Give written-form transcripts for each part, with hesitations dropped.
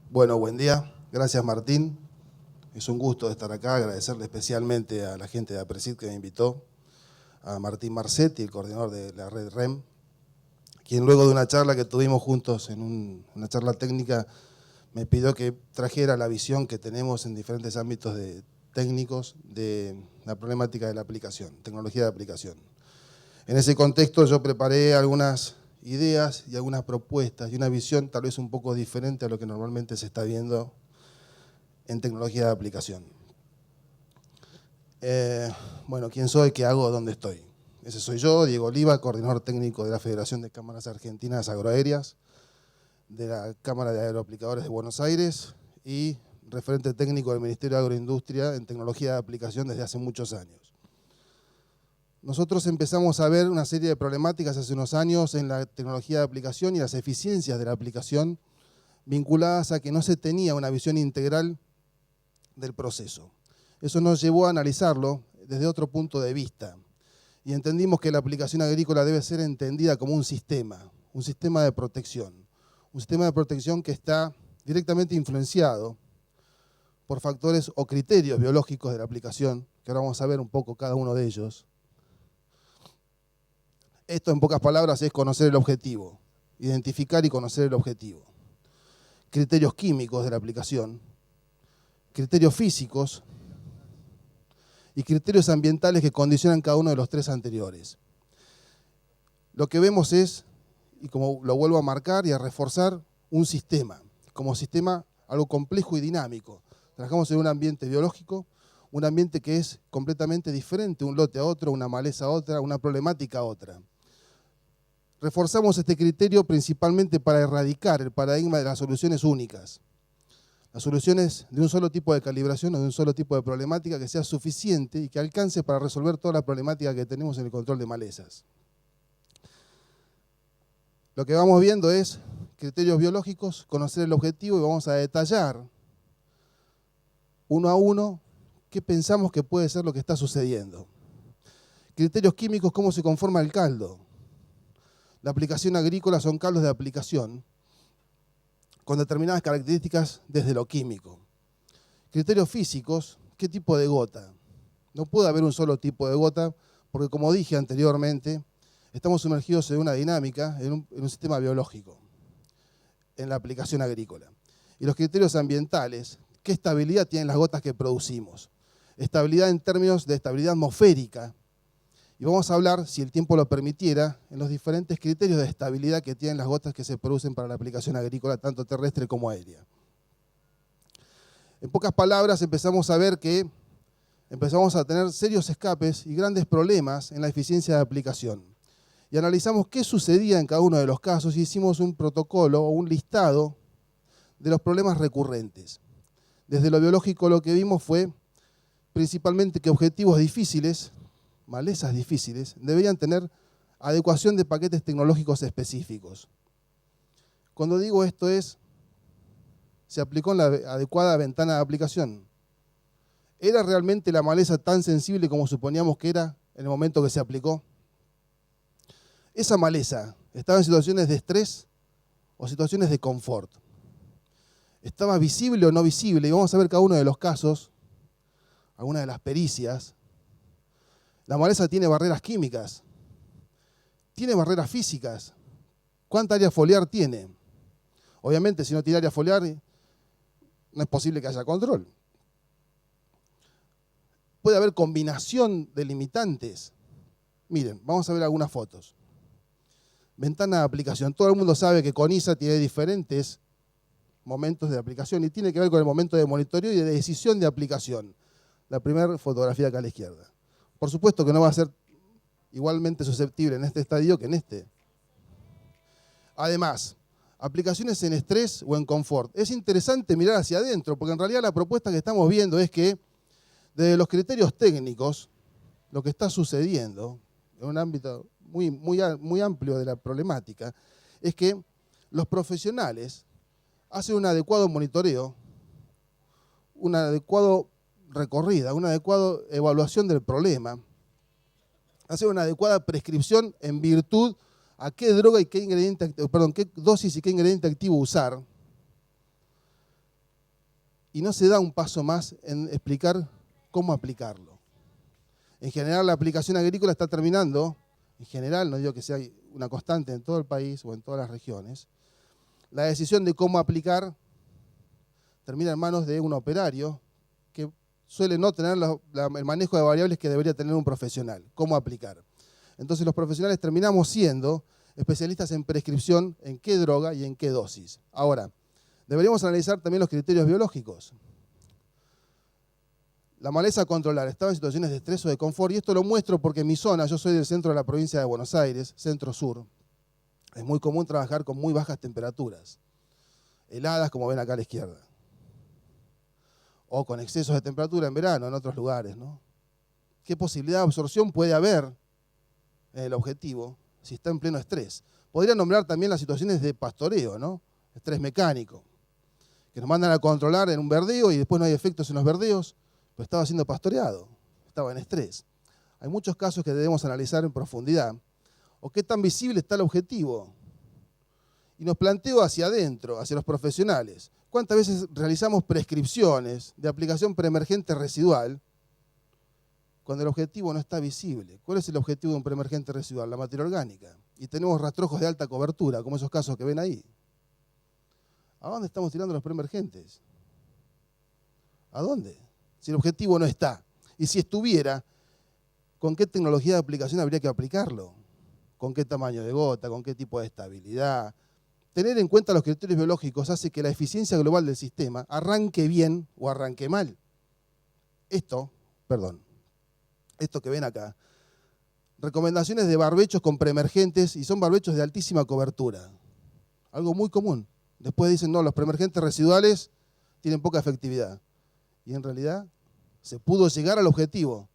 Bueno, buen día. Gracias, Martín. Es un gusto estar acá. Agradecerle especialmente a la gente de APRESID que me invitó, a Martín Marcetti, el coordinador de la red REM, quien luego de una charla que tuvimos juntos en una charla técnica, me pidió que trajera la visión que tenemos en diferentes ámbitos técnicos de la problemática de la aplicación, tecnología de aplicación. En ese contexto yo preparé algunas ideas y algunas propuestas y una visión tal vez un poco diferente a lo que normalmente se está viendo en tecnología de aplicación. Bueno, ¿quién soy? ¿Qué hago? ¿Dónde estoy? Ese soy yo, Diego Oliva, coordinador técnico de la Federación de Cámaras Argentinas Agroaéreas, de la Cámara de Aeroaplicadores de Buenos Aires y referente técnico del Ministerio de Agroindustria en tecnología de aplicación desde hace muchos años. Nosotros empezamos a ver una serie de problemáticas hace unos años en la tecnología de aplicación y las eficiencias de la aplicación vinculadas a que no se tenía una visión integral del proceso. Eso nos llevó a analizarlo desde otro punto de vista y entendimos que la aplicación agrícola debe ser entendida como un sistema de protección. Un sistema de protección que está directamente influenciado por factores o criterios biológicos de la aplicación, que ahora vamos a ver un poco cada uno de ellos. Esto, en pocas palabras, es conocer el objetivo, identificar y conocer el objetivo. Criterios químicos de la aplicación, criterios físicos y criterios ambientales que condicionan cada uno de los tres anteriores. Lo que vemos es, y como lo vuelvo a marcar y a reforzar, un sistema, como sistema algo complejo y dinámico. Trabajamos en un ambiente biológico, un ambiente que es completamente diferente, un lote a otro, una maleza a otra, una problemática a otra. Reforzamos este criterio principalmente para erradicar el paradigma de las soluciones únicas. Las soluciones de un solo tipo de calibración o de un solo tipo de problemática que sea suficiente y que alcance para resolver toda la problemática que tenemos en el control de malezas. Lo que vamos viendo es criterios biológicos, conocer el objetivo y vamos a detallar uno a uno qué pensamos que puede ser lo que está sucediendo. Criterios químicos, cómo se conforma el caldo. La aplicación agrícola son caldos de aplicación con determinadas características desde lo químico. Criterios físicos, ¿qué tipo de gota? No puede haber un solo tipo de gota porque, como dije anteriormente, estamos sumergidos en una dinámica, en un sistema biológico, en la aplicación agrícola. Y los criterios ambientales, ¿qué estabilidad tienen las gotas que producimos? Estabilidad en términos de estabilidad atmosférica. Y vamos a hablar, si el tiempo lo permitiera, en los diferentes criterios de estabilidad que tienen las gotas que se producen para la aplicación agrícola, tanto terrestre como aérea. En pocas palabras, empezamos a ver que empezamos a tener serios escapes y grandes problemas en la eficiencia de aplicación. Y analizamos qué sucedía en cada uno de los casos y hicimos un protocolo o un listado de los problemas recurrentes. Desde lo biológico lo que vimos fue principalmente que objetivos difíciles, malezas difíciles, deberían tener adecuación de paquetes tecnológicos específicos. Cuando digo esto se aplicó en la adecuada ventana de aplicación. ¿Era realmente la maleza tan sensible como suponíamos que era en el momento que se aplicó? Esa maleza estaba en situaciones de estrés o situaciones de confort. ¿Estaba visible o no visible? Y vamos a ver cada uno de los casos, algunas de las pericias. La maleza tiene barreras químicas, tiene barreras físicas. ¿Cuánta área foliar tiene? Obviamente, si no tiene área foliar, no es posible que haya control. Puede haber combinación de limitantes. Miren, vamos a ver algunas fotos. Ventana de aplicación. Todo el mundo sabe que CONISA tiene diferentes momentos de aplicación y tiene que ver con el momento de monitoreo y de decisión de aplicación. La primera fotografía acá a la izquierda. Por supuesto que no va a ser igualmente susceptible en este estadio que en este. Además, aplicaciones en estrés o en confort. Es interesante mirar hacia adentro, porque en realidad la propuesta que estamos viendo es que desde los criterios técnicos, lo que está sucediendo en un ámbito muy amplio de la problemática, es que los profesionales hacen un adecuado monitoreo, una adecuada recorrida, una adecuada evaluación del problema, hacen una adecuada prescripción en virtud a qué droga y qué ingrediente, qué dosis y qué ingrediente activo usar. y no se da un paso más en explicar cómo aplicarlo. En general, la aplicación agrícola está terminando, en general, no digo que sea una constante en todo el país o en todas las regiones, la decisión de cómo aplicar termina en manos de un operario que suele no tener el manejo de variables que debería tener un profesional, cómo aplicar. Entonces los profesionales terminamos siendo especialistas en prescripción, en qué droga y en qué dosis. Ahora, deberíamos analizar también los criterios biológicos. La maleza a controlar estaba en situaciones de estrés o de confort, y esto lo muestro porque en mi zona, yo soy del centro de la provincia de Buenos Aires, centro-sur, es muy común trabajar con muy bajas temperaturas, heladas como ven acá a la izquierda, o con excesos de temperatura en verano en otros lugares, ¿no? ¿Qué posibilidad de absorción puede haber en el objetivo si está en pleno estrés? Podría nombrar también las situaciones de pastoreo, ¿no? Estrés mecánico, que nos mandan a controlar en un verdeo y después no hay efectos en los verdeos, pero estaba siendo pastoreado, estaba en estrés. Hay muchos casos que debemos analizar en profundidad. ¿O qué tan visible está el objetivo? Y nos planteo hacia adentro, hacia los profesionales. ¿Cuántas veces realizamos prescripciones de aplicación preemergente residual cuando el objetivo no está visible? ¿Cuál es el objetivo de un preemergente residual? La materia orgánica. Y tenemos rastrojos de alta cobertura, como esos casos que ven ahí. ¿A dónde estamos tirando los preemergentes? ¿A dónde? Si el objetivo no está. Y si estuviera, ¿con qué tecnología de aplicación habría que aplicarlo? ¿Con qué tamaño de gota? ¿Con qué tipo de estabilidad? Tener en cuenta los criterios biológicos hace que la eficiencia global del sistema arranque bien o arranque mal. Esto que ven acá, recomendaciones de barbechos con preemergentes, y son barbechos de altísima cobertura. Algo muy común. Después dicen, no, los preemergentes residuales tienen poca efectividad. Y en realidad se pudo llegar al objetivo.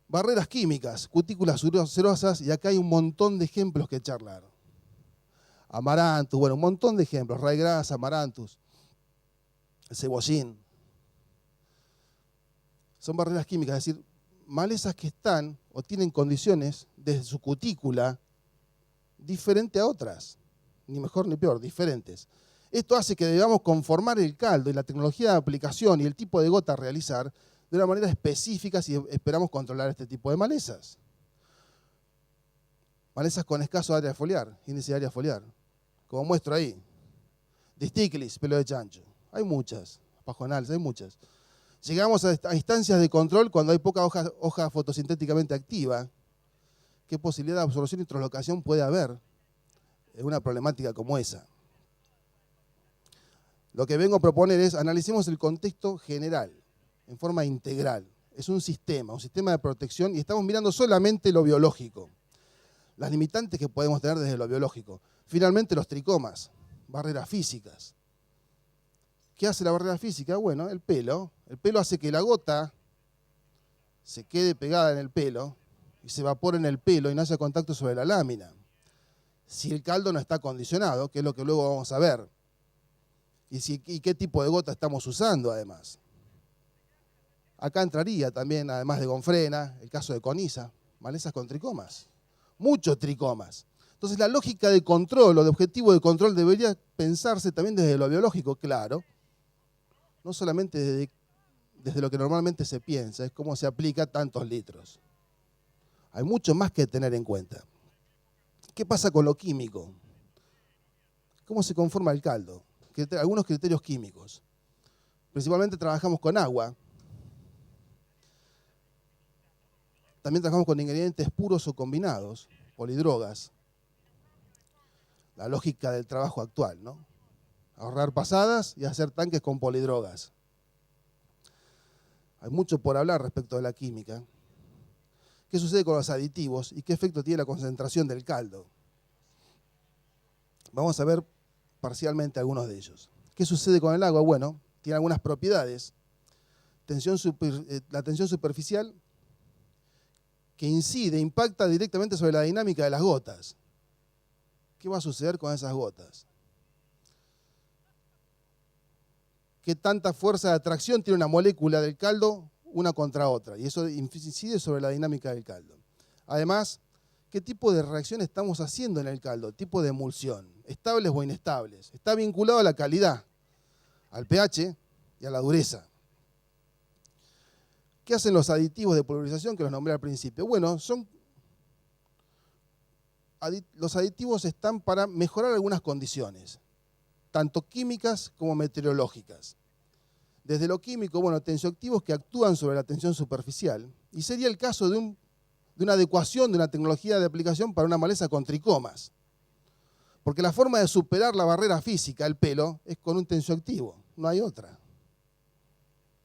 Barreras químicas, cutículas cerosas, y acá hay un montón de ejemplos que charlar. Amaranthus, bueno, un montón de ejemplos. Ryegrass, Amaranthus, el cebollín. Son barreras químicas, es decir, malezas que están o tienen condiciones desde su cutícula diferente a otras. Ni mejor ni peor, diferentes. Esto hace que debamos conformar el caldo y la tecnología de aplicación y el tipo de gota a realizar de una manera específica si esperamos controlar este tipo de malezas. Malezas con escaso área foliar, índice de área foliar, como muestro ahí. Disticlis, pelo de chancho. Hay muchas, pajonales, hay muchas. Llegamos a instancias de control cuando hay poca hoja fotosintéticamente activa. ¿Qué posibilidad de absorción y translocación puede haber en una problemática como esa? Lo que vengo a proponer es analicemos el contexto general, en forma integral. Es un sistema de protección, y estamos mirando solamente lo biológico. Las limitantes que podemos tener desde lo biológico. Finalmente, los tricomas, barreras físicas. ¿Qué hace la barrera física? Bueno, el pelo. El pelo hace que la gota se quede pegada en el pelo y se evapore en el pelo y no haya contacto sobre la lámina. Si el caldo no está acondicionado, que es lo que luego vamos a ver. Y qué tipo de gota estamos usando, además. Acá entraría también, además de gonfrena, el caso de coniza, malezas con tricomas. Muchos tricomas. Entonces la lógica de control o de objetivo de control debería pensarse también desde lo biológico, claro. No solamente desde lo que normalmente se piensa, es cómo se aplica tantos litros. Hay mucho más que tener en cuenta. ¿Qué pasa con lo químico? ¿Cómo se conforma el caldo? Algunos criterios químicos. Principalmente trabajamos con agua. También trabajamos con ingredientes puros o combinados, polidrogas. La lógica del trabajo actual, ¿no? Ahorrar pasadas y hacer tanques con polidrogas. Hay mucho por hablar respecto de la química. ¿Qué sucede con los aditivos y qué efecto tiene la concentración del caldo? Vamos a ver parcialmente algunos de ellos. ¿Qué sucede con el agua? Bueno, tiene algunas propiedades. La tensión superficial que impacta directamente sobre la dinámica de las gotas. ¿Qué va a suceder con esas gotas? ¿Qué tanta fuerza de atracción tiene una molécula del caldo una contra otra? Y eso incide sobre la dinámica del caldo. Además, ¿qué tipo de reacción estamos haciendo en el caldo? Tipo de emulsión, estables o inestables. Está vinculado a la calidad, al pH, y a la dureza. ¿Qué hacen los aditivos de polarización que los nombré al principio? Bueno, los aditivos están para mejorar algunas condiciones, tanto químicas como meteorológicas. Desde lo químico, bueno, tensioactivos que actúan sobre la tensión superficial. Y sería el caso de una adecuación de una tecnología de aplicación para una maleza con tricomas. Porque la forma de superar la barrera física, el pelo, es con un tensioactivo. No hay otra.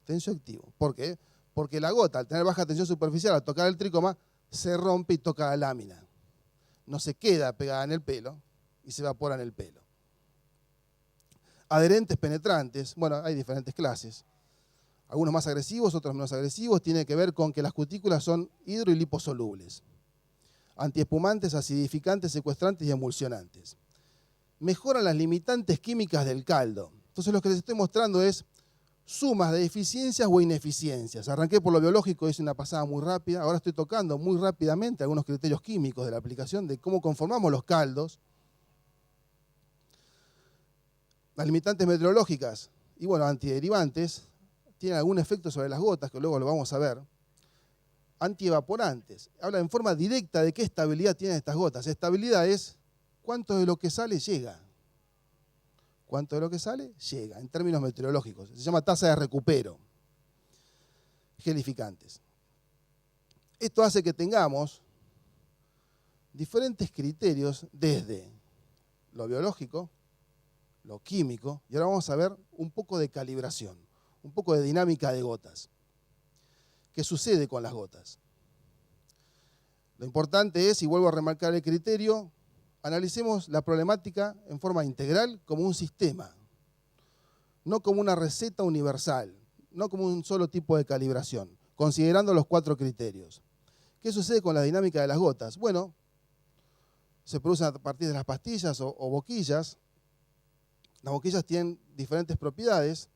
Tensioactivo. ¿Por qué? Porque la gota, al tener baja tensión superficial, al tocar el tricoma, se rompe y toca la lámina. No se queda pegada en el pelo y se evapora en el pelo. Adherentes penetrantes, bueno, hay diferentes clases. Algunos más agresivos, otros menos agresivos. Tiene que ver con que las cutículas son hidro y liposolubles. Antiespumantes, acidificantes, secuestrantes y emulsionantes. Mejoran las limitantes químicas del caldo. Entonces lo que les estoy mostrando es sumas de eficiencias o ineficiencias. Arranqué por lo biológico, hice una pasada muy rápida. Ahora estoy tocando muy rápidamente algunos criterios químicos de la aplicación de cómo conformamos los caldos. Las limitantes meteorológicas y bueno, antiderivantes tienen algún efecto sobre las gotas, que luego lo vamos a ver. Antievaporantes. Habla en forma directa de qué estabilidad tienen estas gotas. Estabilidad es cuánto de lo que sale llega. ¿Cuánto de lo que sale? Llega, en términos meteorológicos. Se llama tasa de recupero. Gelificantes. Esto hace que tengamos diferentes criterios desde lo biológico, lo químico, y ahora vamos a ver un poco de calibración, un poco de dinámica de gotas. ¿Qué sucede con las gotas? Lo importante es, y vuelvo a remarcar el criterio, analicemos la problemática en forma integral como un sistema, no como una receta universal, no como un solo tipo de calibración, considerando los 4 criterios. ¿Qué sucede con la dinámica de las gotas? Bueno, se producen a partir de las pastillas o boquillas. Las boquillas tienen diferentes propiedades,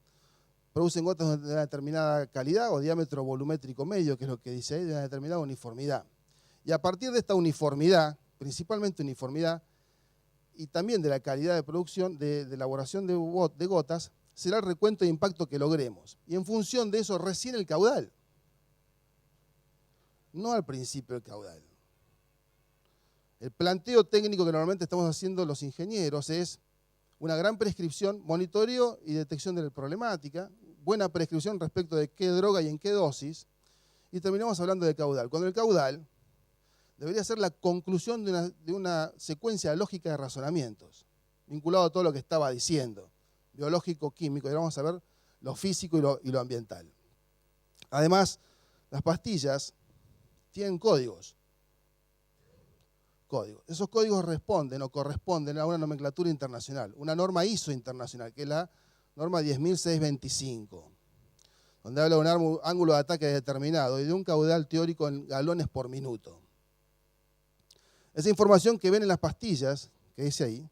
producen gotas de una determinada calidad o diámetro volumétrico medio, que es lo que dice ahí, de una determinada uniformidad. Y a partir de esta uniformidad, principalmente uniformidad, y también de la calidad de producción, de elaboración de gotas, será el recuento de impacto que logremos. Y en función de eso, recién el caudal. No al principio el caudal. El planteo técnico que normalmente estamos haciendo los ingenieros es una gran prescripción, monitoreo y detección de la problemática, buena prescripción respecto de qué droga y en qué dosis, y terminamos hablando de caudal. Cuando el caudal debería ser la conclusión de una secuencia lógica de razonamientos, vinculado a todo lo que estaba diciendo, biológico, químico, y ahora vamos a ver lo físico y lo ambiental. Además, las pastillas tienen códigos. Esos códigos responden o corresponden a una nomenclatura internacional, una norma ISO internacional, que es la norma 10625, donde habla de un ángulo de ataque determinado y de un caudal teórico en galones por minuto. Esa información que ven en las pastillas, que dice ahí,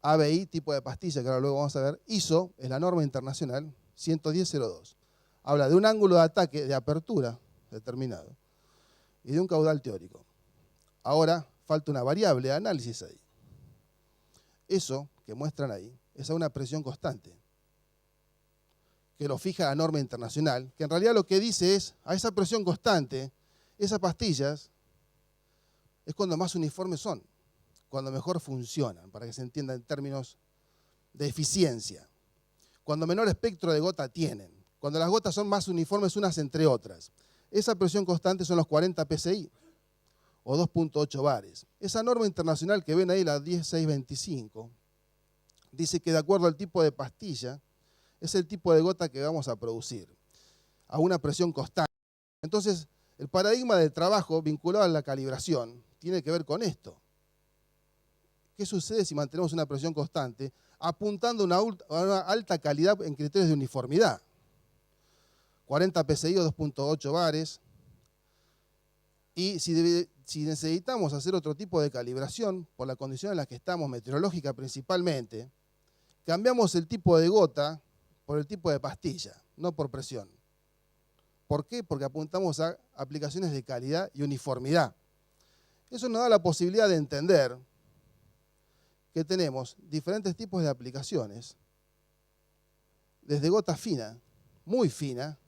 ABI, tipo de pastilla, que ahora luego vamos a ver, ISO, es la norma internacional 110.02. Habla de un ángulo de ataque de apertura determinado y de un caudal teórico. Ahora falta una variable de análisis ahí. Eso que muestran ahí es a una presión constante, que lo fija la norma internacional, que en realidad lo que dice es, a esa presión constante, esas pastillas es cuando más uniformes son, cuando mejor funcionan, para que se entienda en términos de eficiencia, cuando menor espectro de gota tienen, cuando las gotas son más uniformes unas entre otras. Esa presión constante son los 40 psi, o 2.8 bares. Esa norma internacional que ven ahí, la 10625, dice que de acuerdo al tipo de pastilla, es el tipo de gota que vamos a producir, a una presión constante. Entonces, el paradigma del trabajo vinculado a la calibración tiene que ver con esto. ¿Qué sucede si mantenemos una presión constante apuntando a una alta calidad en criterios de uniformidad? 40 psi o 2.8 bares. Y si necesitamos hacer otro tipo de calibración, por la condición en la que estamos, meteorológica principalmente, cambiamos el tipo de gota por el tipo de pastilla, no por presión. ¿Por qué? Porque apuntamos a aplicaciones de calidad y uniformidad. Eso nos da la posibilidad de entender que tenemos diferentes tipos de aplicaciones desde gota fina, muy fina,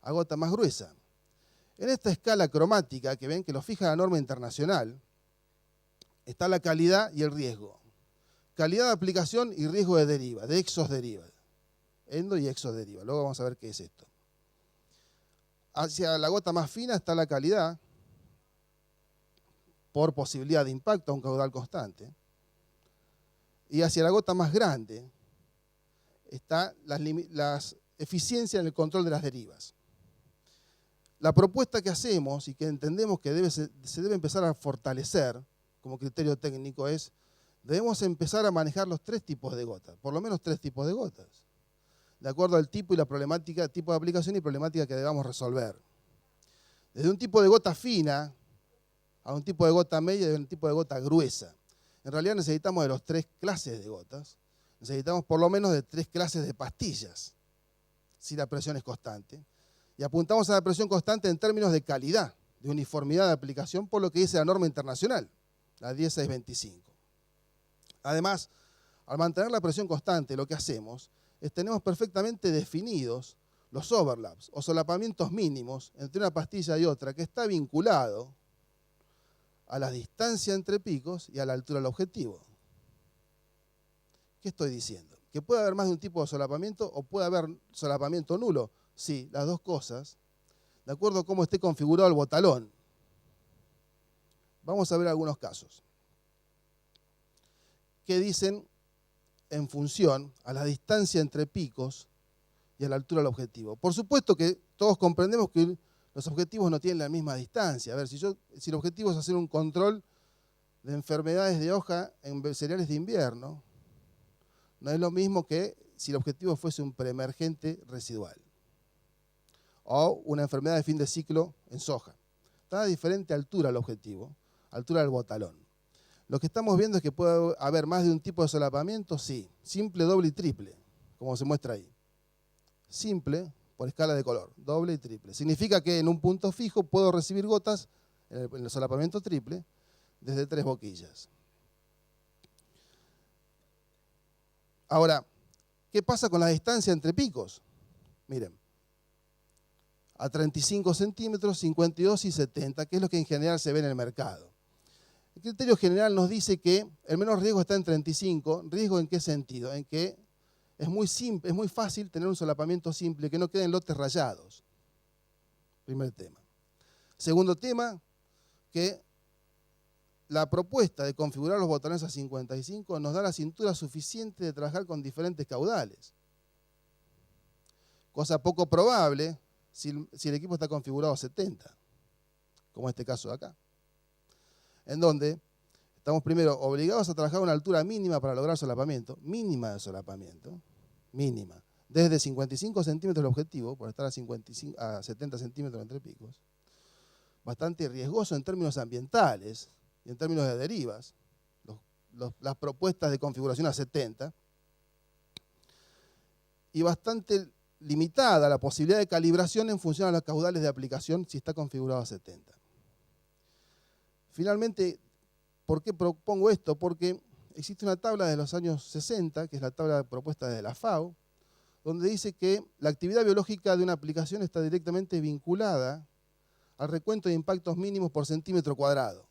a gota más gruesa. En esta escala cromática, que ven que lo fija la norma internacional, está la calidad y el riesgo. Calidad de aplicación y riesgo de deriva, de exosderiva. Endo y exosderiva. Luego vamos a ver qué es esto. Hacia la gota más fina está la calidad, por posibilidad de impacto a un caudal constante. Y hacia la gota más grande está las eficiencias en el control de las derivas. La propuesta que hacemos y que entendemos que se debe empezar a fortalecer como criterio técnico es, debemos empezar a manejar los 3 tipos de gotas, por lo menos 3 tipos de gotas, de acuerdo al tipo y la problemática, tipo de aplicación y problemática que debamos resolver. Desde un tipo de gota fina a un tipo de gota media y a un tipo de gota gruesa. En realidad necesitamos de los 3 clases de gotas, necesitamos por lo menos de 3 clases de pastillas, si la presión es constante. Y apuntamos a la presión constante en términos de calidad, de uniformidad de aplicación, por lo que dice la norma internacional, la 10625. Además, al mantener la presión constante, lo que hacemos es tenemos perfectamente definidos los overlaps o solapamientos mínimos entre una pastilla y otra, que está vinculado a la distancia entre picos y a la altura del objetivo. ¿Qué estoy diciendo? ¿Que puede haber más de un tipo de solapamiento o puede haber solapamiento nulo? Sí, las dos cosas, de acuerdo a cómo esté configurado el botalón. Vamos a ver algunos casos que dicen en función a la distancia entre picos y a la altura del objetivo. Por supuesto que todos comprendemos que los objetivos no tienen la misma distancia. A ver, si el objetivo es hacer un control de enfermedades de hoja en cereales de invierno, no es lo mismo que si el objetivo fuese un preemergente residual o una enfermedad de fin de ciclo en soja. Está a diferente altura el objetivo, altura del botalón. Lo que estamos viendo es que puede haber más de un tipo de solapamiento, sí. Simple, doble y triple, como se muestra ahí. Simple, por escala de color, doble y triple. Significa que en un punto fijo puedo recibir gotas, en el solapamiento triple, desde 3 boquillas. Ahora, ¿qué pasa con la distancia entre picos? Miren, a 35 centímetros, 52 y 70, que es lo que en general se ve en el mercado. El criterio general nos dice que el menor riesgo está en 35. ¿Riesgo en qué sentido? En que es muy simple, es muy fácil tener un solapamiento simple, que no queden lotes rayados. Primer tema. Segundo tema, que la propuesta de configurar los botones a 55 nos da la cintura suficiente de trabajar con diferentes caudales. Cosa poco probable si el equipo está configurado a 70, como este caso de acá. En donde estamos primero obligados a trabajar a una altura mínima para lograr solapamiento, mínima de solapamiento, mínima, desde 55 centímetros el objetivo, por estar a 70 centímetros entre picos, bastante riesgoso en términos ambientales y en términos de derivas, las propuestas de configuración a 70, y bastante limitada la posibilidad de calibración en función a los caudales de aplicación si está configurado a 70. Finalmente, ¿por qué propongo esto? Porque existe una tabla de los años 60, que es la tabla propuesta de la FAO, donde dice que la actividad biológica de una aplicación está directamente vinculada al recuento de impactos mínimos por centímetro cuadrado.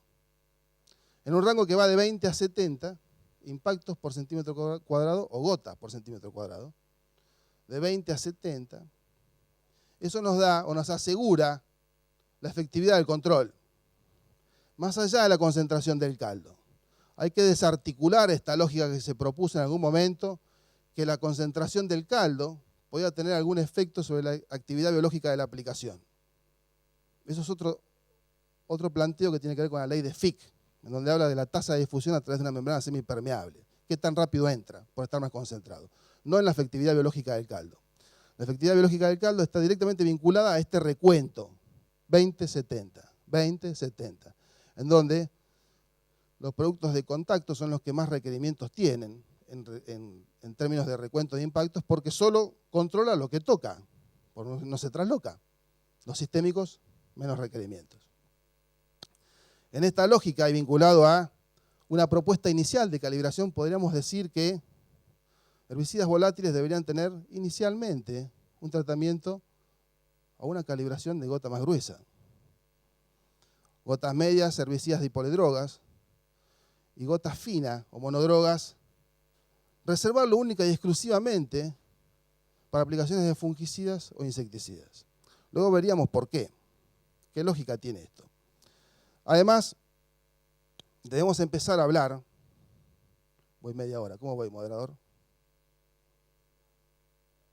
En un rango que va de 20 a 70 impactos por centímetro cuadrado o gotas por centímetro cuadrado, de 20 a 70, eso nos da o nos asegura la efectividad del control, más allá de la concentración del caldo. Hay que desarticular esta lógica que se propuso en algún momento, que la concentración del caldo podía tener algún efecto sobre la actividad biológica de la aplicación. Eso es otro planteo que tiene que ver con la ley de Fick, en donde habla de la tasa de difusión a través de una membrana semipermeable. ¿Qué tan rápido entra por estar más concentrado? No en la efectividad biológica del caldo. La efectividad biológica del caldo está directamente vinculada a este recuento, 20-70, 20-70, en donde los productos de contacto son los que más requerimientos tienen en términos de recuento de impactos, porque solo controla lo que toca, no se trasloca. Los sistémicos, menos requerimientos. En esta lógica y vinculado a una propuesta inicial de calibración, podríamos decir que Herbicidas volátiles deberían tener inicialmente un tratamiento o una calibración de gota más gruesa. Gotas medias, herbicidas de polidrogas, y gotas finas o monodrogas, reservarlo única y exclusivamente para aplicaciones de fungicidas o insecticidas. Luego veríamos por qué. ¿Qué lógica tiene esto? Además, debemos empezar a hablar. Voy media hora. ¿Cómo voy, moderador?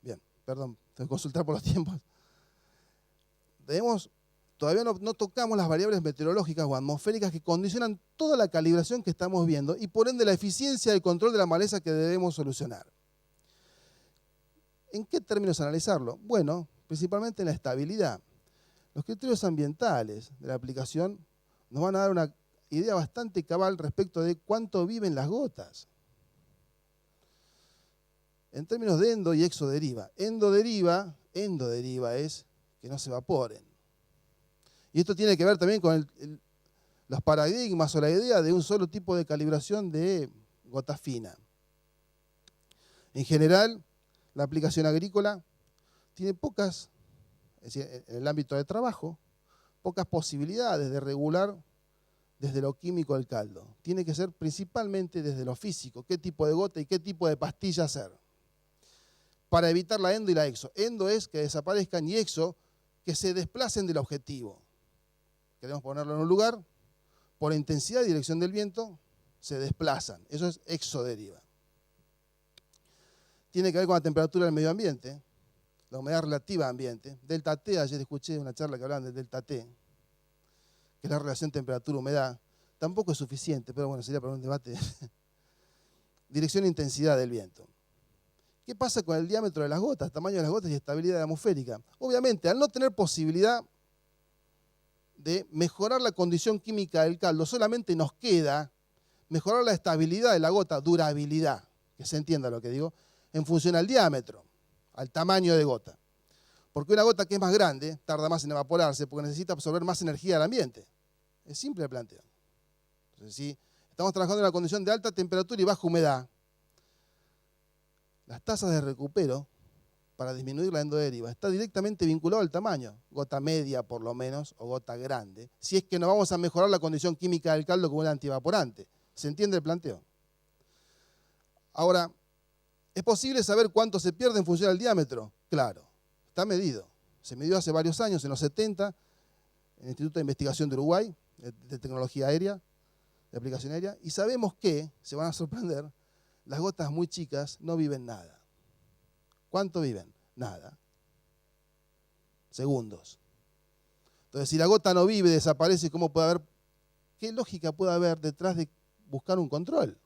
Bien, perdón, tengo que consultar por los tiempos. Todavía no tocamos las variables meteorológicas o atmosféricas que condicionan toda la calibración que estamos viendo y por ende la eficiencia del control de la maleza que debemos solucionar. ¿En qué términos analizarlo? Bueno, principalmente en la estabilidad. Los criterios ambientales de la aplicación nos van a dar una idea bastante cabal respecto de cuánto viven las gotas. En términos de endo y exoderiva. Endoderiva es que no se evaporen. Y esto tiene que ver también con los paradigmas o la idea de un solo tipo de calibración de gota fina. En general, la aplicación agrícola tiene pocas, es decir, en el ámbito de trabajo, pocas posibilidades de regular desde lo químico el caldo. Tiene que ser principalmente desde lo físico, qué tipo de gota y qué tipo de pastilla hacer. Para evitar la endo y la exo. Endo es que desaparezcan y exo que se desplacen del objetivo. Queremos ponerlo en un lugar, por intensidad y dirección del viento, se desplazan. Eso es exoderiva. Tiene que ver con la temperatura del medio ambiente, la humedad relativa al ambiente. Delta T, ayer escuché una charla que hablaban del delta T, que es la relación temperatura-humedad. Tampoco es suficiente, pero bueno, sería para un debate. Dirección e intensidad del viento. ¿Qué pasa con el diámetro de las gotas, tamaño de las gotas y estabilidad atmosférica? Obviamente, al no tener posibilidad de mejorar la condición química del caldo, solamente nos queda mejorar la estabilidad de la gota, durabilidad, que se entienda lo que digo, en función al diámetro, al tamaño de gota. Porque una gota que es más grande tarda más en evaporarse porque necesita absorber más energía del ambiente. Es simple el planteo. Entonces, si estamos trabajando en una condición de alta temperatura y baja humedad, las tasas de recupero para disminuir la endoderiva está directamente vinculado al tamaño, gota media por lo menos o gota grande, si es que no vamos a mejorar la condición química del caldo con un antievaporante. ¿Se entiende el planteo? Ahora, ¿es posible saber cuánto se pierde en función del diámetro? Claro, está medido. Se midió hace varios años, en los 70, en el Instituto de Investigación de Uruguay, de Tecnología Aérea, de Aplicación Aérea, y sabemos que, se van a sorprender, las gotas muy chicas no viven nada. ¿Cuánto viven? Nada. Segundos. Entonces, si la gota no vive, desaparece, ¿cómo puede haber? ¿Qué lógica puede haber detrás de buscar un control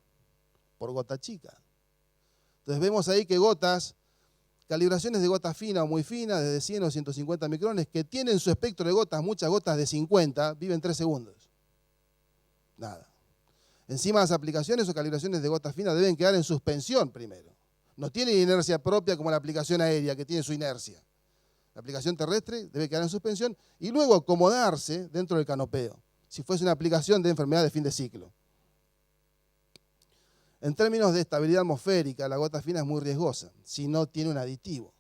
por gota chica? Entonces vemos ahí que gotas, calibraciones de gota fina o muy fina, desde 100 o 150 micrones, que tienen su espectro de gotas, muchas gotas de 50, viven 3 segundos. Nada. Encima las aplicaciones o calibraciones de gota fina deben quedar en suspensión primero. No tiene inercia propia como la aplicación aérea, que tiene su inercia. La aplicación terrestre debe quedar en suspensión y luego acomodarse dentro del canopeo, si fuese una aplicación de enfermedad de fin de ciclo. En términos de estabilidad atmosférica, la gota fina es muy riesgosa si no tiene un aditivo.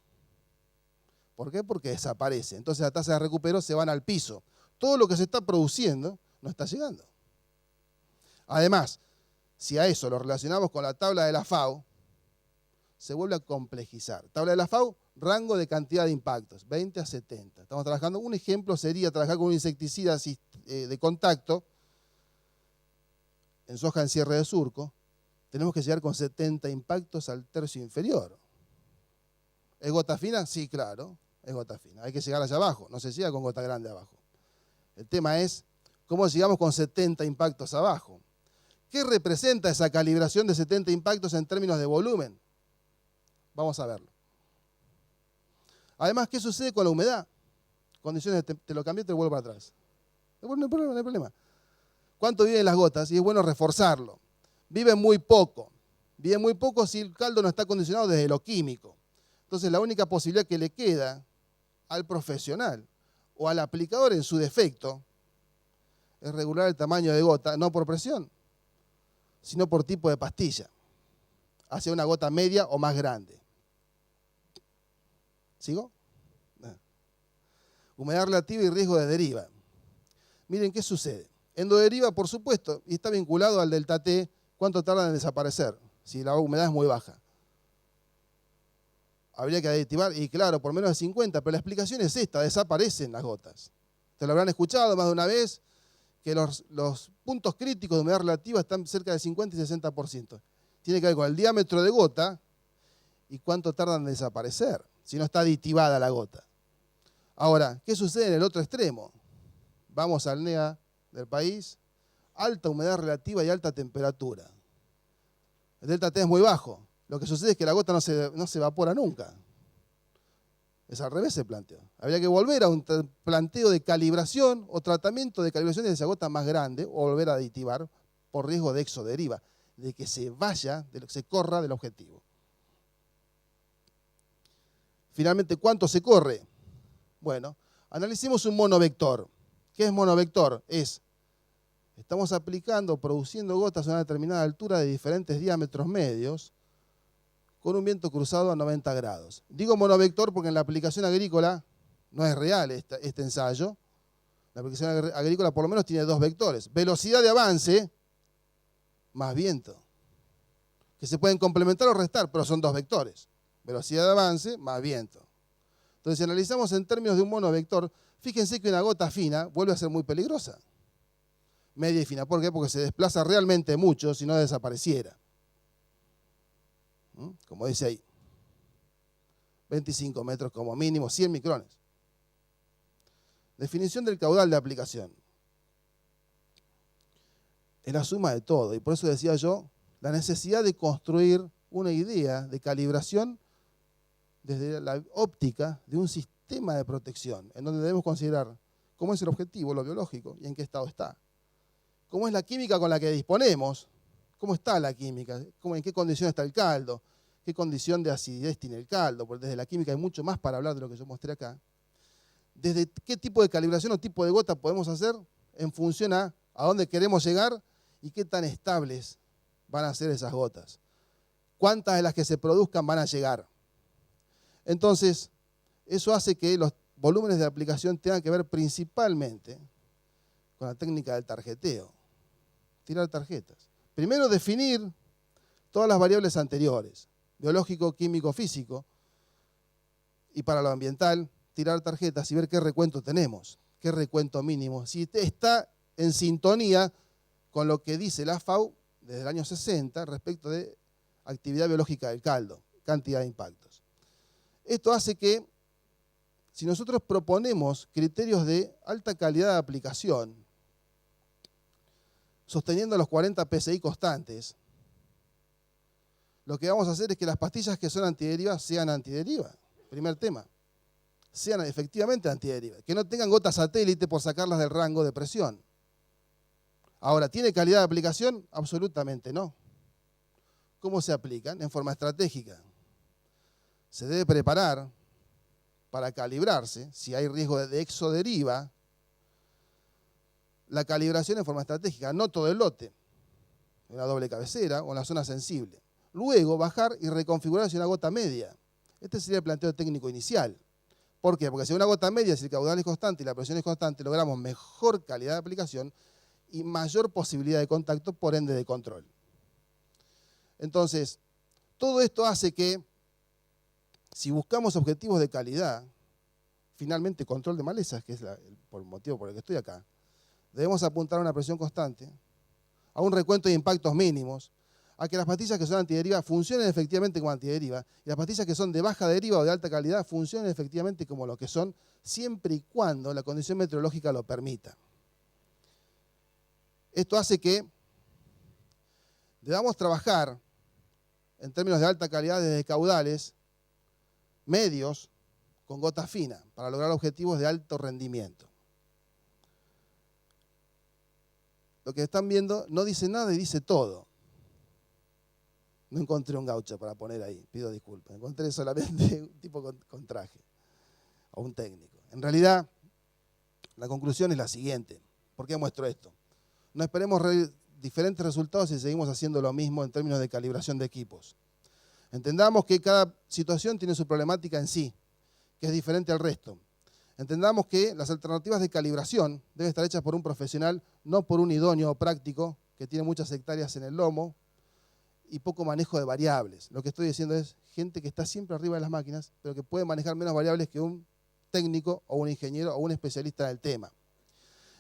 ¿Por qué? Porque desaparece. Entonces las tasas de recupero se van al piso. Todo lo que se está produciendo no está llegando. Además, si a eso lo relacionamos con la tabla de la FAO, se vuelve a complejizar. Tabla de la FAO, rango de cantidad de impactos, 20 a 70. Estamos trabajando, un ejemplo sería trabajar con un insecticida de contacto en soja en cierre de surco. Tenemos que llegar con 70 impactos al tercio inferior. ¿Es gota fina? Sí, claro, es gota fina. Hay que llegar allá abajo, no se llega con gota grande abajo. El tema es cómo llegamos con 70 impactos abajo. ¿Qué representa esa calibración de 70 impactos en términos de volumen? Vamos a verlo. Además, ¿qué sucede con la humedad? Condiciones, te lo cambié, te lo vuelvo para atrás. No hay problema. ¿Cuánto viven las gotas? Y es bueno reforzarlo. Viven muy poco. Viven muy poco si el caldo no está condicionado desde lo químico. Entonces, la única posibilidad que le queda al profesional o al aplicador en su defecto es regular el tamaño de gota, no por presión, sino por tipo de pastilla. hacia una gota media o más grande. ¿Sigo? Humedad relativa y riesgo de deriva. Miren qué sucede. Endoderiva, por supuesto, y está vinculado al delta T, cuánto tarda en desaparecer, si la humedad es muy baja. Habría que aditivar, y claro, por menos de 50, pero la explicación es esta, desaparecen las gotas. Te lo habrán escuchado más de una vez, que los puntos críticos de humedad relativa están cerca del 50 y 60%. Tiene que ver con el diámetro de gota y cuánto tardan en desaparecer, si no está aditivada la gota. Ahora, ¿qué sucede en el otro extremo? Vamos al NEA del país, alta humedad relativa y alta temperatura. El delta T es muy bajo. Lo que sucede es que la gota no se evapora nunca. Es al revés el planteo. Habría que volver a un planteo de calibración o tratamiento de calibración de esa gota más grande o volver a aditivar por riesgo de exoderiva, de que se vaya, de que se corra del objetivo. Finalmente, ¿cuánto se corre? Bueno, analicemos un monovector. ¿Qué es monovector? Estamos aplicando, produciendo gotas a una determinada altura de diferentes diámetros medios con un viento cruzado a 90 grados. Digo monovector porque en la aplicación agrícola no es real este ensayo. La aplicación agrícola por lo menos tiene dos vectores. Velocidad de avance más viento. Que se pueden complementar o restar, pero son dos vectores. Velocidad de avance más viento. Entonces, si analizamos en términos de un monovector, fíjense que una gota fina vuelve a ser muy peligrosa. Media y fina. ¿Por qué? Porque se desplaza realmente mucho si no desapareciera. Como dice ahí. 25 metros como mínimo, 100 micrones. Definición del caudal de aplicación. Es la suma de todo. Y por eso decía yo, la necesidad de construir una idea de calibración desde la óptica de un sistema de protección, en donde debemos considerar cómo es el objetivo, lo biológico, y en qué estado está. Cómo es la química con la que disponemos, cómo está la química, en qué condición está el caldo, qué condición de acidez tiene el caldo, porque desde la química hay mucho más para hablar de lo que yo mostré acá. Desde qué tipo de calibración o tipo de gota podemos hacer en función a dónde queremos llegar y qué tan estables van a ser esas gotas. Cuántas de las que se produzcan van a llegar. Entonces, eso hace que los volúmenes de aplicación tengan que ver principalmente con la técnica del tarjeteo. Tirar tarjetas. Primero, definir todas las variables anteriores, biológico, químico, físico, y para lo ambiental, tirar tarjetas y ver qué recuento tenemos, qué recuento mínimo, si está en sintonía con lo que dice la FAO desde el año 60 respecto de actividad biológica del caldo, cantidad de impactos. Esto hace que, si nosotros proponemos criterios de alta calidad de aplicación, sosteniendo los 40 PSI constantes, lo que vamos a hacer es que las pastillas que son antideriva sean antideriva. Primer tema. Sean efectivamente antideriva. Que no tengan gotas satélite por sacarlas del rango de presión. Ahora, ¿tiene calidad de aplicación? Absolutamente no. ¿Cómo se aplican? En forma estratégica. Se debe preparar para calibrarse, si hay riesgo de exoderiva, la calibración en forma estratégica, no todo el lote, en la doble cabecera o en la zona sensible. Luego, bajar y reconfigurar hacia una gota media. Este sería el planteo técnico inicial. ¿Por qué? Porque si una gota media, si el caudal es constante y la presión es constante, logramos mejor calidad de aplicación y mayor posibilidad de contacto, por ende de control. Entonces, todo esto hace que, si buscamos objetivos de calidad, finalmente control de malezas, que es por el motivo por el que estoy acá, debemos apuntar a una presión constante, a un recuento de impactos mínimos, a que las pastillas que son antideriva funcionen efectivamente como antideriva y las pastillas que son de baja deriva o de alta calidad funcionen efectivamente como lo que son, siempre y cuando la condición meteorológica lo permita. Esto hace que debamos trabajar en términos de alta calidad desde caudales medios con gota fina para lograr objetivos de alto rendimiento. Lo que están viendo no dice nada y dice todo. No encontré un gaucho para poner ahí, pido disculpas. Encontré solamente un tipo con traje o un técnico. En realidad, la conclusión es la siguiente. ¿Por qué muestro esto? No esperemos diferentes resultados si seguimos haciendo lo mismo en términos de calibración de equipos. Entendamos que cada situación tiene su problemática en sí, que es diferente al resto. Entendamos que las alternativas de calibración deben estar hechas por un profesional, no por un idóneo práctico que tiene muchas hectáreas en el lomo y poco manejo de variables. Lo que estoy diciendo es gente que está siempre arriba de las máquinas, pero que puede manejar menos variables que un técnico o un ingeniero o un especialista del tema.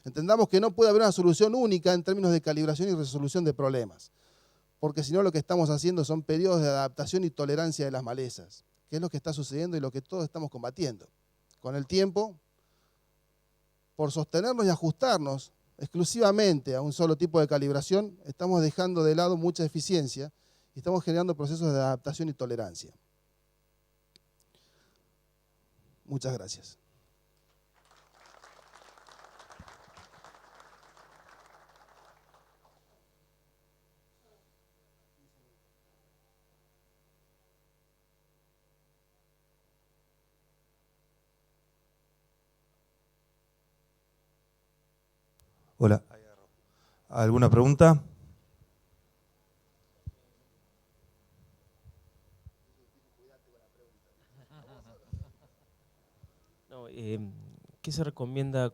Entendamos que no puede haber una solución única en términos de calibración y resolución de problemas, porque si no lo que estamos haciendo son periodos de adaptación y tolerancia de las malezas, que es lo que está sucediendo y lo que todos estamos combatiendo. Con el tiempo, por sostenernos y ajustarnos exclusivamente a un solo tipo de calibración, estamos dejando de lado mucha eficiencia y estamos generando procesos de adaptación y tolerancia. Muchas gracias. Hola. ¿Alguna pregunta? No, ¿qué se recomienda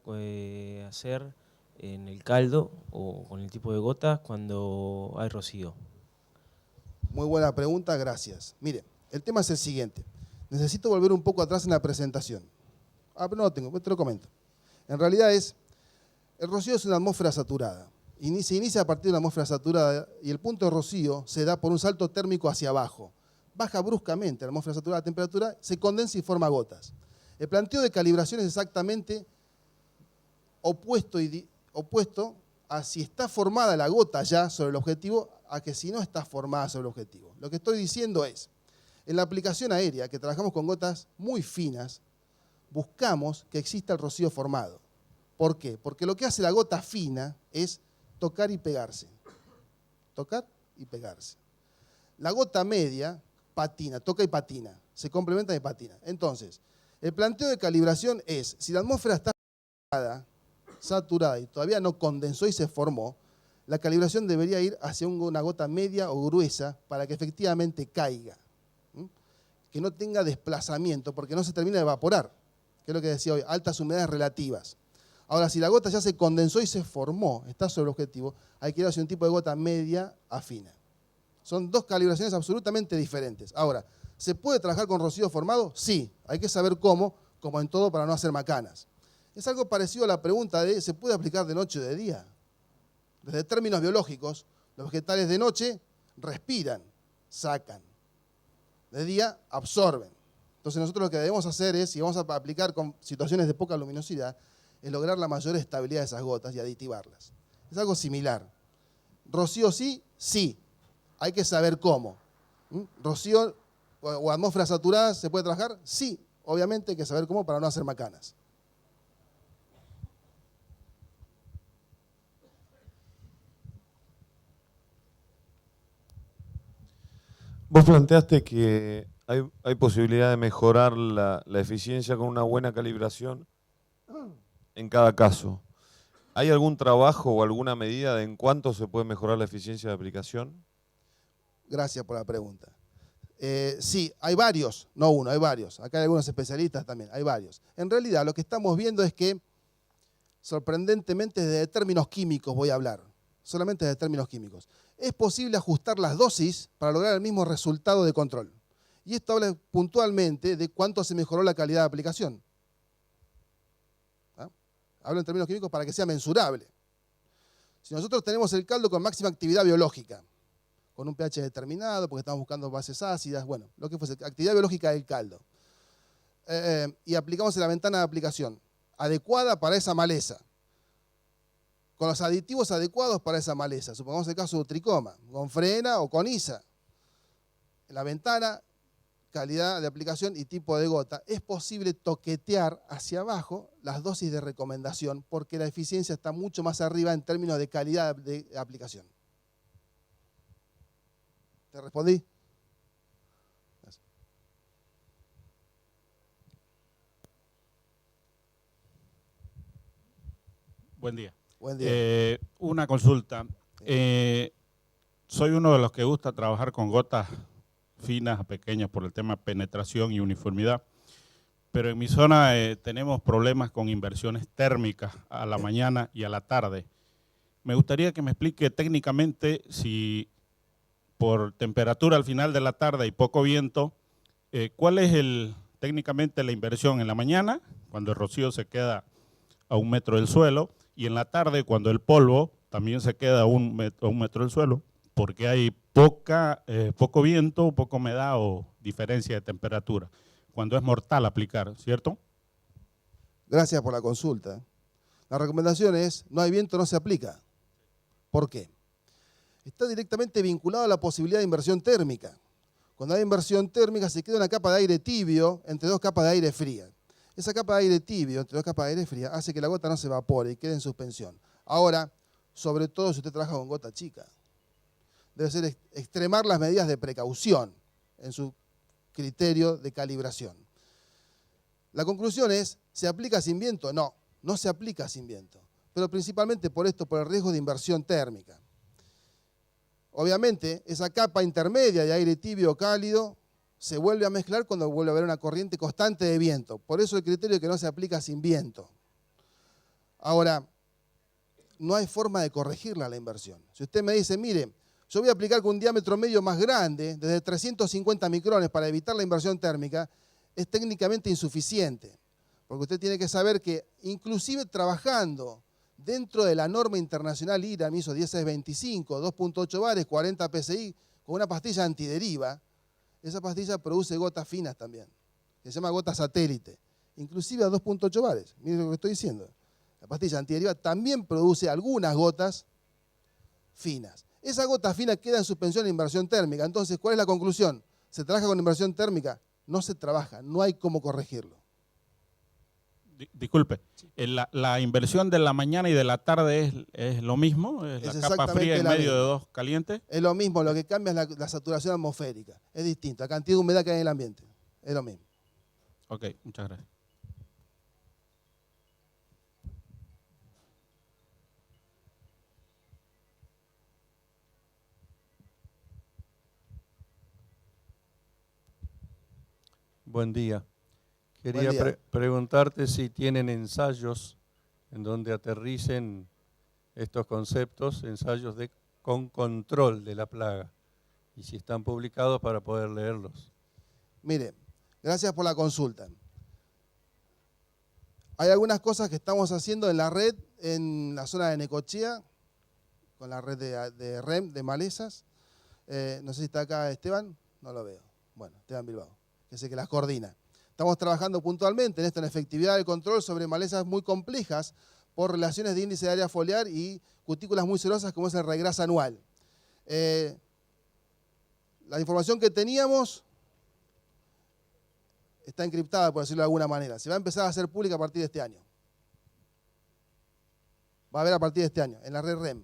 hacer en el caldo o con el tipo de gotas cuando hay rocío? Muy buena pregunta, gracias. Mire, el tema es el siguiente. Necesito volver un poco atrás en la presentación. Pero no lo tengo, te lo comento. En realidad el rocío es una atmósfera saturada. Se inicia a partir de una atmósfera saturada y el punto de rocío se da por un salto térmico hacia abajo. Baja bruscamente la atmósfera saturada, la temperatura, se condensa y forma gotas. El planteo de calibración es exactamente opuesto a si está formada la gota ya sobre el objetivo, a que si no está formada sobre el objetivo. Lo que estoy diciendo es, en la aplicación aérea, que trabajamos con gotas muy finas, buscamos que exista el rocío formado. ¿Por qué? Porque lo que hace la gota fina es tocar y pegarse. Tocar y pegarse. La gota media patina, toca y patina, se complementa y patina. Entonces, el planteo de calibración es, si la atmósfera está saturada y todavía no condensó y se formó, la calibración debería ir hacia una gota media o gruesa para que efectivamente caiga. Que no tenga desplazamiento, porque no se termina de evaporar, que es lo que decía hoy, altas humedades relativas. Ahora, si la gota ya se condensó y se formó, está sobre el objetivo, hay que ir hacia un tipo de gota media a fina. Son dos calibraciones absolutamente diferentes. Ahora, ¿se puede trabajar con rocío formado? Sí, hay que saber cómo, como en todo, para no hacer macanas. Es algo parecido a la pregunta de ¿se puede aplicar de noche o de día? Desde términos biológicos, los vegetales de noche respiran, sacan. De día absorben. Entonces nosotros lo que debemos hacer es, si vamos a aplicar con situaciones de poca luminosidad, es lograr la mayor estabilidad de esas gotas y aditivarlas. Es algo similar. ¿Rocío sí? Sí. Hay que saber cómo. ¿Rocío o atmósfera saturada se puede trabajar? Sí. Obviamente hay que saber cómo para no hacer macanas. Vos planteaste que hay posibilidad de mejorar la eficiencia con una buena calibración en cada caso. ¿Hay algún trabajo o alguna medida de en cuánto se puede mejorar la eficiencia de aplicación? Gracias por la pregunta. Sí, hay varios, no uno, hay varios. Acá hay algunos especialistas también, hay varios. En realidad lo que estamos viendo es que, sorprendentemente desde términos químicos voy a hablar, solamente desde términos químicos, es posible ajustar las dosis para lograr el mismo resultado de control. Y esto habla puntualmente de cuánto se mejoró la calidad de aplicación. Hablo en términos químicos para que sea mensurable. Si nosotros tenemos el caldo con máxima actividad biológica, con un pH determinado, porque estamos buscando bases ácidas, bueno, lo que fuese, actividad biológica del caldo, y aplicamos en la ventana de aplicación adecuada para esa maleza, con los aditivos adecuados para esa maleza, supongamos el caso de tricoma, con frena o con ISA, en la ventana, calidad de aplicación y tipo de gota, es posible toquetear hacia abajo las dosis de recomendación porque la eficiencia está mucho más arriba en términos de calidad de aplicación. ¿Te respondí? Gracias. Buen día. Buen día. Una consulta. Soy uno de los que gusta trabajar con gotas finas a pequeñas por el tema penetración y uniformidad. Pero en mi zona tenemos problemas con inversiones térmicas a la mañana y a la tarde. Me gustaría que me explique técnicamente si por temperatura al final de la tarde y poco viento, ¿cuál es técnicamente la inversión en la mañana, cuando el rocío se queda a 1 metro del suelo, y en la tarde cuando el polvo también se queda a 1 metro del suelo, porque hay poco viento, poca humedad o diferencia de temperatura, cuando es mortal aplicar, ¿cierto? Gracias por la consulta. La recomendación es, no hay viento, no se aplica. ¿Por qué? Está directamente vinculado a la posibilidad de inversión térmica. Cuando hay inversión térmica se queda una capa de aire tibio entre 2 capas de aire fría. Esa capa de aire tibio entre 2 capas de aire fría hace que la gota no se evapore y quede en suspensión. Ahora, sobre todo si usted trabaja con gota chica, debe ser extremar las medidas de precaución en su criterio de calibración. La conclusión es, ¿se aplica sin viento? No, no se aplica sin viento, pero principalmente por esto, por el riesgo de inversión térmica. Obviamente, esa capa intermedia de aire tibio o cálido se vuelve a mezclar cuando vuelve a haber una corriente constante de viento. Por eso el criterio es que no se aplica sin viento. Ahora, no hay forma de corregirla la inversión. Si usted me dice, mire, yo voy a aplicar con un diámetro medio más grande, desde 350 micrones para evitar la inversión térmica, es técnicamente insuficiente. Porque usted tiene que saber que inclusive trabajando dentro de la norma internacional IRAM ISO 10625, 2.8 bares, 40 PSI, con una pastilla antideriva, esa pastilla produce gotas finas también, que se llama gota satélite, inclusive a 2.8 bares. Miren lo que estoy diciendo. La pastilla antideriva también produce algunas gotas finas. Esa gota fina queda en suspensión en inversión térmica. Entonces, ¿cuál es la conclusión? ¿Se trabaja con inversión térmica? No se trabaja, no hay cómo corregirlo. Disculpe, la inversión de la mañana y de la tarde es lo mismo, es la capa fría en medio de 2 calientes. Es lo mismo, lo que cambia es la saturación atmosférica. Es distinto, la cantidad de humedad que hay en el ambiente. Es lo mismo. Ok, muchas gracias. Buen día. Quería Buen día. preguntarte si tienen ensayos en donde aterricen estos conceptos, ensayos con control de la plaga, y si están publicados para poder leerlos. Mire, gracias por la consulta. Hay algunas cosas que estamos haciendo en la red, en la zona de Necochea, con la red de REM, de malezas. No sé si está acá Esteban, no lo veo. Bueno, Esteban Bilbao, que es el que las coordina. Estamos trabajando puntualmente en esto, en efectividad del control sobre malezas muy complejas por relaciones de índice de área foliar y cutículas muy celosas como es el regras anual. La información que teníamos está encriptada, por decirlo de alguna manera. Se va a empezar a hacer pública a partir de este año. Va a haber a partir de este año, en la red REM.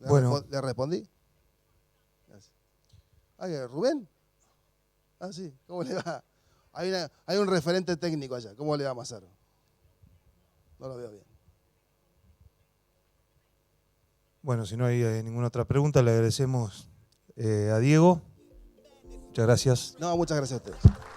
Bueno. ¿Le respondí? Gracias. ¿Rubén? Ah, sí. ¿Cómo le va? Hay un referente técnico allá. ¿Cómo le vamos a hacer? No lo veo bien. Bueno, si no hay ninguna otra pregunta, le agradecemos a Diego. Muchas gracias. No, muchas gracias a ustedes.